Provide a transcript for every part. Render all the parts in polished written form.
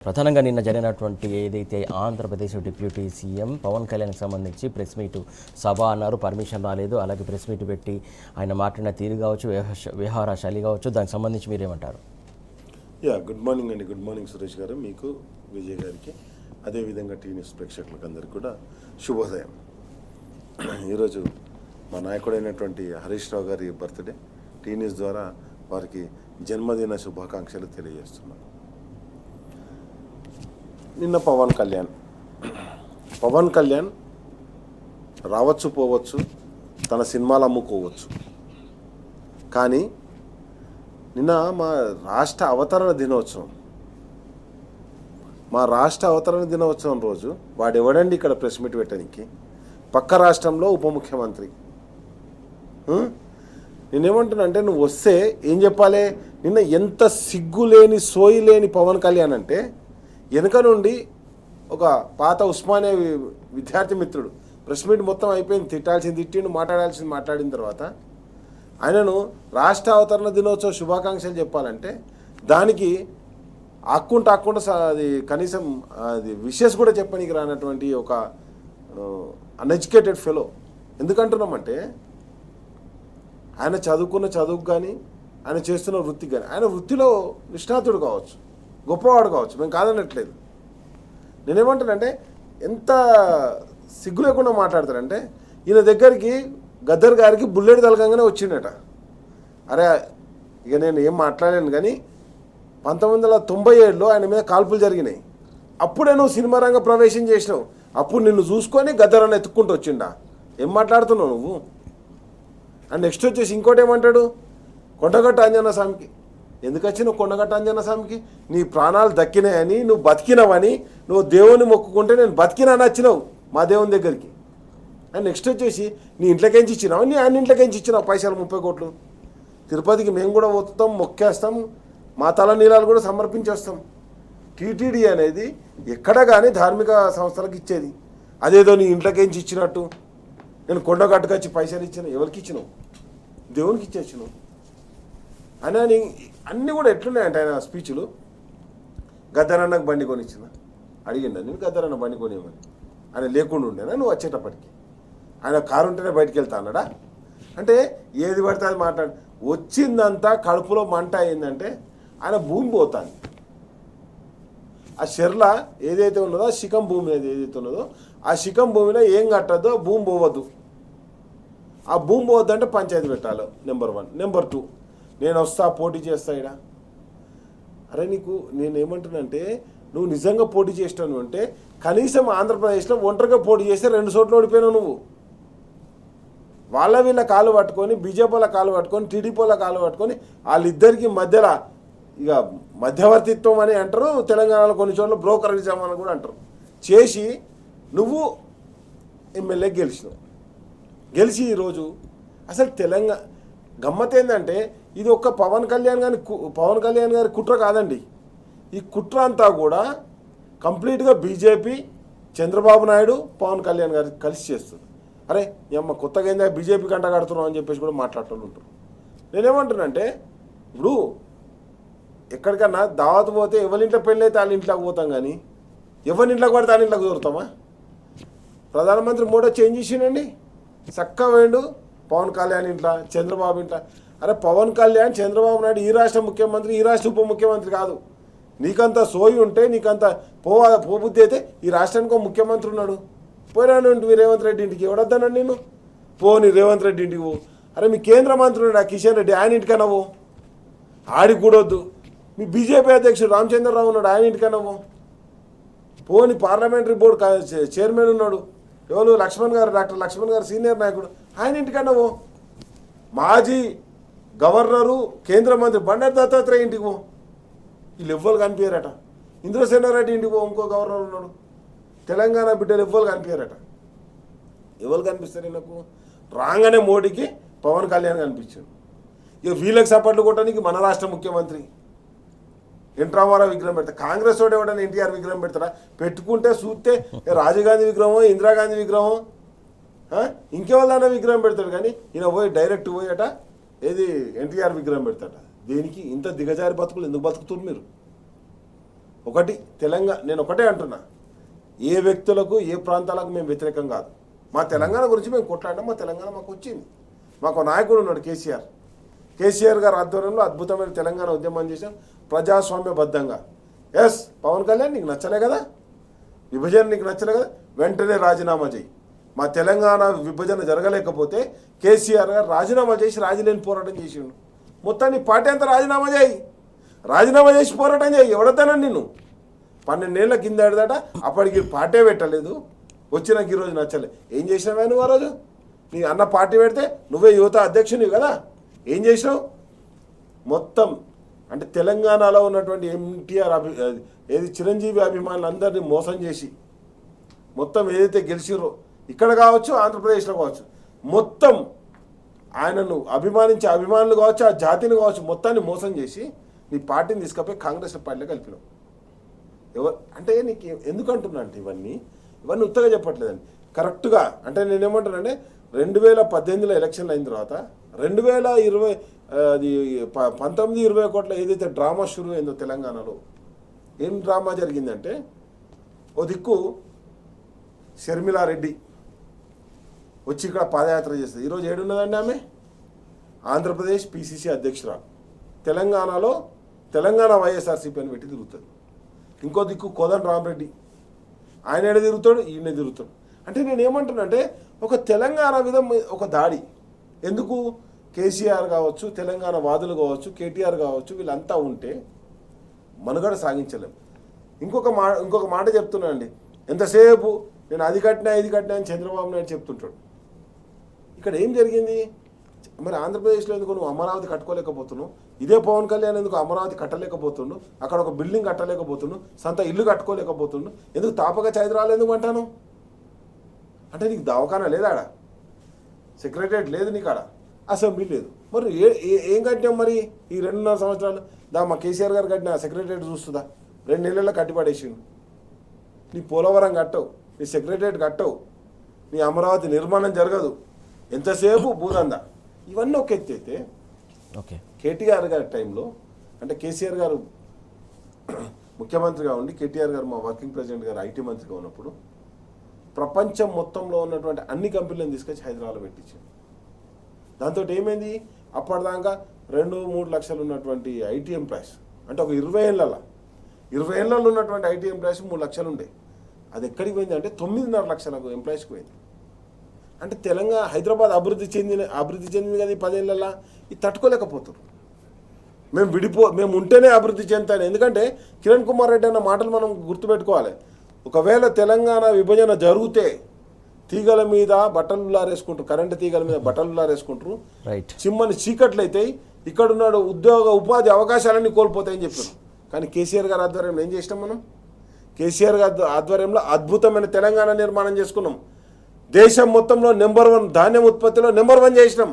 ప్రధానంగా నిన్న జరిగినటువంటి ఏదైతే ఆంధ్రప్రదేశ్ డిప్యూటీ సీఎం పవన్ కళ్యాణ్కి సంబంధించి ప్రెస్ మీట్ సభ అన్నారు, పర్మిషన్ రాలేదు. అలాగే ప్రెస్ మీట్ పెట్టి ఆయన మాట్లాడిన తీరు కావచ్చు, వ్యవహార శైలి కావచ్చు, దానికి సంబంధించి మీరేమంటారు? గుడ్ మార్నింగ్ అండి. గుడ్ మార్నింగ్ సురేష్ గారు, మీకు, విజయ్ గారికి, అదేవిధంగా టీ న్యూస్ ప్రేక్షకులకు అందరికీ కూడా శుభోదయం. ఈరోజు మా నాయకుడైనటువంటి హరీష్ రావు గారి బర్త్డే. టీ న్యూస్ ద్వారా వారికి జన్మదిన శుభాకాంక్షలు తెలియజేస్తున్నాను. నిన్న పవన్ కళ్యాణ్ రావచ్చు, పోవచ్చు, తన సినిమాలు అమ్ముకోవచ్చు. కానీ నిన్న మా రాష్ట్ర అవతరణ దినోత్సవం రోజు వాడెవడండి ఇక్కడ ప్రెస్ మీట్ పెట్టడానికి? పక్క రాష్ట్రంలో ఉప ముఖ్యమంత్రి. నేనేమంటున్నా అంటే, నువ్వు వస్తే ఏం చెప్పాలి? నిన్న ఎంత సిగ్గులేని, సోయి లేని పవన్ కళ్యాణ్ అంటే, వెనుక నుండి ఒక పాత ఉస్మానియా విద్యార్థి మిత్రుడు ప్రెస్ మీట్ మొత్తం అయిపోయింది, తిట్టాల్సింది తిట్టిండు, మాట్లాడాల్సింది మాట్లాడిన తర్వాత ఆయనను రాష్ట్ర అవతరణ దినోత్సవ శుభాకాంక్షలు చెప్పాలంటే దానికి ఆక్కుంటా అది కనీసం అది విషెస్ కూడా చెప్పనీకి రానటువంటి ఒక అన్ఎడ్యుకేటెడ్ ఫెలో. ఎందుకంటున్నామంటే, ఆయన చదువుకున్న చదువుకు కానీ, ఆయన చేస్తున్న వృత్తికి కానీ, ఆయన వృత్తిలో నిష్ణాతుడు కావచ్చు, గొప్పవాడు కావచ్చు, మేము కాదనట్లేదు. నేనేమంటానంటే, ఎంత సిగ్గు లేకుండా మాట్లాడతారంటే, ఈయన దగ్గరికి గద్దర్ గారికి బుల్లెట్ తలకంగానే వచ్చిండట. అరే ఇక నేను ఏం మాట్లాడాను కానీ 1997లో ఆయన మీద కాల్పులు జరిగినాయి. అప్పుడే నువ్వు సినిమా రంగ ప్రవేశం చేసినావు. అప్పుడు నిన్ను చూసుకొని గద్దర్ అని ఎత్తుక్కుంటూ వచ్చిండా? ఏం మాట్లాడుతున్నావు నువ్వు? అండ్ నెక్స్ట్ వచ్చేసి ఇంకోటి ఏమంటాడు, కొండగట్ట ఆంజనేయ స్వామికి ఎందుకు వచ్చినావు? కొండగట్ట ఆంజనేయ స్వామికి నీ ప్రాణాలు దక్కినాయని, నువ్వు బతికినవని, నువ్వు దేవుని మొక్కుకుంటే నేను బతికినాని వచ్చినావు మా దేవుని దగ్గరికి. అండ్ నెక్స్ట్ వచ్చేసి నీ ఇంట్లోకించి ఇచ్చినావు, నీ ఆయన ఇంట్లోకించి ఇచ్చినావు పైసలు 30 కోట్లు. తిరుపతికి మేము కూడా పోతాం, మొక్కేస్తాం, మా తల నీలాలు కూడా సమర్పించి వస్తాం. టీటీడీ అనేది ఎక్కడ కానీ ధార్మిక సంస్థలకు ఇచ్చేది, అదేదో నీ ఇంట్లోకించి ఇచ్చినట్టు నేను కొండగట్టుకొచ్చి పైసలు ఇచ్చిన. ఎవరికి ఇచ్చినావు? దేవునికి ఇచ్చేసినావు. అని అన్నీ కూడా ఎట్లున్నాయంటే ఆయన స్పీచ్లు. గద్దరన్నకు బండి కొనిచ్చిన అడిగిండా నేను? గద్దరన్న బండి కొనివ్వమని ఆయన లేకుండా ఉండేనా నువ్వు వచ్చేటప్పటికి? ఆయన కారు ఉంటేనే బయటికి వెళ్తా అన్నాడా? అంటే ఏది పడితే అది మాట్లాడి వచ్చిందంతా కడుపులో మంట అయిందంటే ఆయన భూమి పోతాను. ఆ షెర్ల ఏదైతే ఉన్నదో, ఆ శిఖం భూమి ఏదైతే ఉన్నదో, ఆ శిఖం భూమిలో ఏం కట్టద్దో భూమి పోవద్దు. ఆ భూమి పోవద్దంటే పంచాయతీ పెట్టాలి, నెంబర్ 1. నెంబర్ 2, నేను వస్తా, పోటీ చేస్తా ఇడా. అరే నీకు నేనేమంటున్నానంటే, నువ్వు నిజంగా పోటీ చేస్తాను అంటే కనీసం ఆంధ్రప్రదేశ్లో ఒంటరిగా పోటీ చేస్తే 2 చోట్ల ఓడిపోయినావు నువ్వు. వీళ్ళ కాలు పట్టుకొని, బీజేపీల కాలు పట్టుకొని, టీడీపీల కాలు పట్టుకొని, వాళ్ళిద్దరికి మధ్యలో ఇక మధ్యవర్తిత్వం అని అంటారు. తెలంగాణలో కొన్ని చోట్ల బ్రోకరిజం అని కూడా అంటారు. చేసి నువ్వు ఎమ్మెల్యే గెలిచి ఈరోజు అసలు తెలంగాణ గమ్మత్ ఏంటంటే, ఇది ఒక్క పవన్ కళ్యాణ్ గారి కుట్ర కాదండి. ఈ కుట్ర అంతా కూడా కంప్లీట్గా బీజేపీ, చంద్రబాబు నాయుడు, పవన్ కళ్యాణ్ గారు కలిసి చేస్తుంది. అరే అమ్మ కొత్తగా ఏందా బీజేపీ గంట కడుతున్నాం అని చెప్పేసి కూడా మాట్లాడుతూ ఉంటారు. నేనేమంటున్నానంటే, ఇప్పుడు ఎక్కడికన్నా దావత్ పోతే ఎవరింట్లో పెళ్ళి అయితే వాళ్ళ ఇంట్లోకి పోతాం, కానీ ఎవరింట్లోకి పడితే వాళ్ళ ఇంట్లోకి దొరుకుతామా? ప్రధానమంత్రి మోడీ చేంజ్ చేసిండండి, చక్కగా వేయండు పవన్ కళ్యాణ్ ఇంట్లో, చంద్రబాబు ఇంట్లో. అరే పవన్ కళ్యాణ్, చంద్రబాబు నాయుడు ఈ రాష్ట్ర ముఖ్యమంత్రి, ఈ రాష్ట్ర ఉప ముఖ్యమంత్రి కాదు. నీకంత సోయి ఉంటే, నీకంత పోబుద్ధి అయితే ఈ రాష్ట్రానికి ఒక ముఖ్యమంత్రి ఉన్నాడు. పోయినాను రేవంత్ రెడ్డి ఇంటికి, ఎవడొద్దానండి నేను? పోని రేవంత్ రెడ్డి ఇంటికి పో. అరే మీ కేంద్ర మంత్రి ఉన్నాడు కిషన్ రెడ్డి, ఆయన ఇంటికన్నా పో, ఆడికి కూడా వద్దు. మీ బీజేపీ అధ్యక్షుడు రామచంద్రరావు ఉన్నాడు, ఆయన ఇంటికన్నా పోని. పార్లమెంటరీ బోర్డు చైర్మన్ ఉన్నాడు ఎవరు, లక్ష్మణ్ గారు, డాక్టర్ లక్ష్మణ్ గారు సీనియర్ నాయకుడు, ఆయన ఇంటికన్నా పో. మాజీ గవర్నరు, కేంద్ర మంత్రి బండారు దత్తాత్రేయ ఇంటికి పో. వీళ్ళు ఎవ్వరు కనిపించారట. ఇంద్రసేనారెడ్డి ఇంటికి పో, ఇంకో గవర్నర్ ఉన్నాడు. తెలంగాణ బిడ్డలు ఎవ్వరు కనిపించారట. ఎవరు కనిపిస్తారు నాకు? రాగానే మోడీకి పవన్ కళ్యాణ్ కనిపించాడు. ఇక వీళ్ళకి సపోర్ట్లు కొట్టడానికి మన రాష్ట్ర ముఖ్యమంత్రి ఎన్టీఆర్ విగ్రహం పెడతా. కాంగ్రెస్ వాడు ఎవడన్నా ఎన్టీఆర్ విగ్రహం పెడతారా? పెట్టుకుంటే చూస్తే రాజీవ్ గాంధీ విగ్రహం, ఇందిరాగాంధీ విగ్రహం, ఇంకెవరిదైనా విగ్రహం పెడతాడు. కానీ ఈయన పోయి డైరెక్ట్ పోయట ఏది ఎన్టీఆర్ విగ్రహం పెడతాట. దేనికి ఇంత దిగజారి బతుకులు ఎందుకు బతుకుతున్నారు మీరు? ఒకటి నేను ఒకటే అంటున్నా, ఏ వ్యక్తులకు ఏ ప్రాంతాలకు మేము వ్యతిరేకం కాదు. మా తెలంగాణ గురించి మేము కొట్లాడడం, మా తెలంగాణ మాకు వచ్చింది. మాకు నాయకుడు ఉన్నాడు కేసీఆర్ గారు ఆధ్వర్యంలో అద్భుతమైన తెలంగాణ ఉద్యమం చేశాం ప్రజాస్వామ్యబద్ధంగా. ఎస్, పవన్ కళ్యాణ్ నీకు నచ్చలే కదా, విభజన నీకు నచ్చలే కదా, వెంటనే రాజీనామా చేయి. మా తెలంగాణ విభజన జరగలేకపోతే కేసీఆర్ గారు రాజీనామా చేసి రాజీలేని పోరాటం చేసిండు. మొత్తాన్ని పార్టీ అంతా రాజీనామా చేసి పోరాటం చేయి. ఎవడతానని నిన్ను 12 ఏళ్ల కింద ఆడదట, అప్పటికి పార్టీ పెట్టలేదు, వచ్చినాక ఈరోజు నచ్చలే. ఏం చేసినావా నువ్వు? ఆ రోజు నీ అన్న పార్టీ పెడితే నువ్వే యువత అధ్యక్షునివి కదా, ఏం చేసినావు? మొత్తం అంటే తెలంగాణలో ఉన్నటువంటి చిరంజీవి అభిమానులు అందరినీ మోసం చేసి మొత్తం ఏదైతే గెలిచిరో ఇక్కడ కావచ్చు, ఆంధ్రప్రదేశ్లో కావచ్చు, మొత్తం ఆయనను అభిమానించే అభిమానులు కావచ్చు, ఆ జాతిని కావచ్చు, మొత్తాన్ని మోసం చేసి నీ పార్టీని తీసుకపోయి కాంగ్రెస్ పార్టీలో కలిపినావు. అంటే నీకు ఎందుకు అంటున్నా అంటే ఇవన్నీ ఉత్తగా చెప్పట్లేదండి, కరెక్ట్గా. అంటే నేనేమంటానంటే 2018లో ఎలక్షన్లు అయిన తర్వాత 2020 అది 19-20 కోట్ల ఏదైతే డ్రామా షురూ అయిందో తెలంగాణలో, ఏం డ్రామా జరిగిందంటే, ఓ దిక్కు షర్మిలారెడ్డి వచ్చి ఇక్కడ పాదయాత్ర చేస్తుంది. ఈరోజు ఏడున్నదండి ఆమె? ఆంధ్రప్రదేశ్ పిసిసి అధ్యక్షురాలు. తెలంగాణలో తెలంగాణ వైఎస్ఆర్సీపీ అని పెట్టి తిరుగుతుంది. ఇంకో దిక్కు కోదండ రామరెడ్డి, ఆయన ఎడ తిరుగుతాడు, ఈయన తిరుగుతాడు. అంటే నేనేమంటున్నా అంటే ఒక తెలంగాణ మీద ఒక దాడి ఎందుకు? కేసీఆర్ కావచ్చు, తెలంగాణ వాదులు కావచ్చు, కేటీఆర్ కావచ్చు, వీళ్ళంతా ఉంటే మనుగడ సాగించలేము. ఇంకొక మాట చెప్తున్నానండి, ఎంతసేపు నేను అది కట్టినా ఇది కట్టినా అని చంద్రబాబు నాయుడు చెప్తుంటాడు. ఇక్కడ ఏం జరిగింది మరి? ఆంధ్రప్రదేశ్లో ఎందుకు నువ్వు అమరావతి కట్టుకోలేకపోతున్నావు? ఇదే పవన్ కళ్యాణ్ ఎందుకు అమరావతి కట్టలేకపోతుండు? అక్కడ ఒక బిల్డింగ్ కట్టలేకపోతుండు, సొంత ఇల్లు కట్టుకోలేకపోతుండు, ఎందుకు తాపక చైద్రాలు ఎందుకు అంటాను? అంటే నీకు దవాఖానా లేదా? సెక్రటరియట్ లేదు నీకు, ఆడ అసెంబ్లీ లేదు. మరి ఏం కట్టాం మరి ఈ 2.5 సంవత్సరాలు? మా కేసీఆర్ గారు కట్టిన సెక్రటరియట్ చూస్తుందా? 2 నెలల్లో కట్టిపడేసిండు. నీ పోలవరం కట్టవు, నీ సెక్రటరియట్ కట్టవు, నీ అమరావతి నిర్మాణం జరగదు, ఎంతసేపు భూదందా. ఇవన్నీ ఒక ఎత్తి అయితే ఓకే, కేటీఆర్ గారి టైంలో, అంటే కేసీఆర్ గారు ముఖ్యమంత్రిగా ఉండి కేటీఆర్ గారు మా వర్కింగ్ ప్రెసిడెంట్ గారు ఐటీ మంత్రిగా ఉన్నప్పుడు ప్రపంచం మొత్తంలో ఉన్నటువంటి అన్ని కంపెనీలను తీసుకొచ్చి హైదరాబాద్లో పెట్టించారు. దాంతో ఏమైంది? అప్పటిదాకా 2-3 లక్షలు ఉన్నటువంటి ఐటీ ఎంప్లాయీస్, అంటే ఒక 20 ఏళ్ళలో ఉన్నటువంటి ఐటీ ఎంప్లాయీస్ 3 లక్షలు ఉండే. అది ఎక్కడికి పోయింది అంటే 9.5 లక్షల ఎంప్లాయీస్కి పోయింది. అంటే తెలంగాణ హైదరాబాద్ అభివృద్ధి చెందింది కదా ఈ 10 ఏళ్ళల్లో. ఇది తట్టుకోలేకపోతున్నారు. మేము ఉంటేనే అభివృద్ధి చెందుతాను. ఎందుకంటే కిరణ్ కుమార్ రెడ్డి అన్న మాటలు మనం గుర్తుపెట్టుకోవాలి. ఒకవేళ తెలంగాణ విభజన జరిగితే తీగల మీద బట్టలు లారేసుకుంటారు, కరెంటు తీగల మీద బట్టలు లారేసుకుంటారు, చిమ్మని చీకట్లు అవుతాయి, ఇక్కడున్నాడు ఉపాధి అవకాశాలన్నీ కోల్పోతాయని చెప్పారు. కానీ కేసీఆర్ గారి ఆధ్వర్యంలో ఏం చేసినాం మనం? కేసీఆర్ గారి ఆధ్వర్యంలో అద్భుతమైన తెలంగాణ నిర్మాణం చేసుకున్నాం. దేశం మొత్తంలో నెంబర్ 1 ధాన్యం ఉత్పత్తిలో నెంబర్ 1 చేసినాం,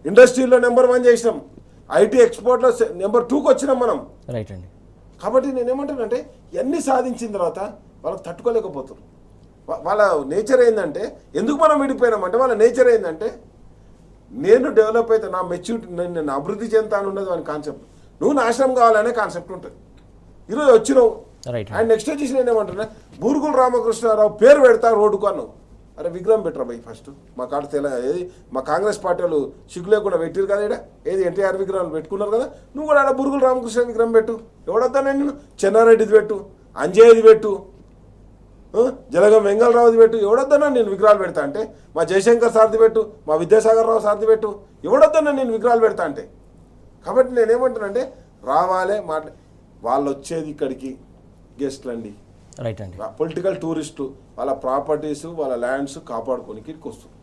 ఇండస్ట్రీలో నెంబర్ 1 చేసినాం, ఐటీ ఎక్స్పోర్ట్లో నెంబర్ 2కి వచ్చినాం మనం. రైట్ అండి. కాబట్టి నేనేమంటానంటే ఇవన్నీ సాధించిన తర్వాత వాళ్ళకి తట్టుకోలేకపోతారు. వాళ్ళ నేచర్ ఏంటంటే, ఎందుకు మనం విడిపోయినామంటే వాళ్ళ నేచర్ ఏంటంటే, నేను డెవలప్ అయితే నా మెచ్యూరిటీ, నేను అభివృద్ధి చెందుతాను ఉన్నది అని కాన్సెప్ట్, నువ్వు నాశనం కావాలనే కాన్సెప్ట్ ఉంటుంది. ఈరోజు వచ్చినావు అండ్ నెక్స్ట్ వచ్చేసి నేనేమంటున్నా, బూరుగుల రామకృష్ణారావు పేరు పెడతా రోడ్డుకు అన్నావు. అరే విగ్రహం పెట్టరా భయ్ ఫస్ట్. మా కాడ ఏది మా కాంగ్రెస్ పార్టీ వాళ్ళు సిగ్గు లేకుండా పెట్టారు కదా, ఇక్కడ ఏది ఎన్టీఆర్ విగ్రహాలు పెట్టుకున్నారు కదా, నువ్వు కూడా ఆడ బూరుగుల రామకృష్ణ విగ్రహం పెట్టు. ఎవడొద్దా? నేను చెన్నారెడ్డిది పెట్టు, అంజయ్యది పెట్టు, జలగం వెంగళరావుది పెట్టు. ఎవడొద్దన్నా నేను విగ్రహాలు పెడతా అంటే? మా జయశంకర్ సార్ది పెట్టు, మా విద్యాసాగర్ రావు సార్ది పెట్టు. ఎవడొద్దన్నా నేను విగ్రహాలు పెడతా అంటే? కాబట్టి నేనేమంటానంటే రావాలే వాళ్ళు వచ్చేది ఇక్కడికి గెస్ట్లు అండి, రైట్ అండి, పొలిటికల్ టూరిస్టు, వాళ్ళ ప్రాపర్టీస్ వాళ్ళ ల్యాండ్స్ కాపాడుకోనికి ఇక్కడికి వస్తుంది.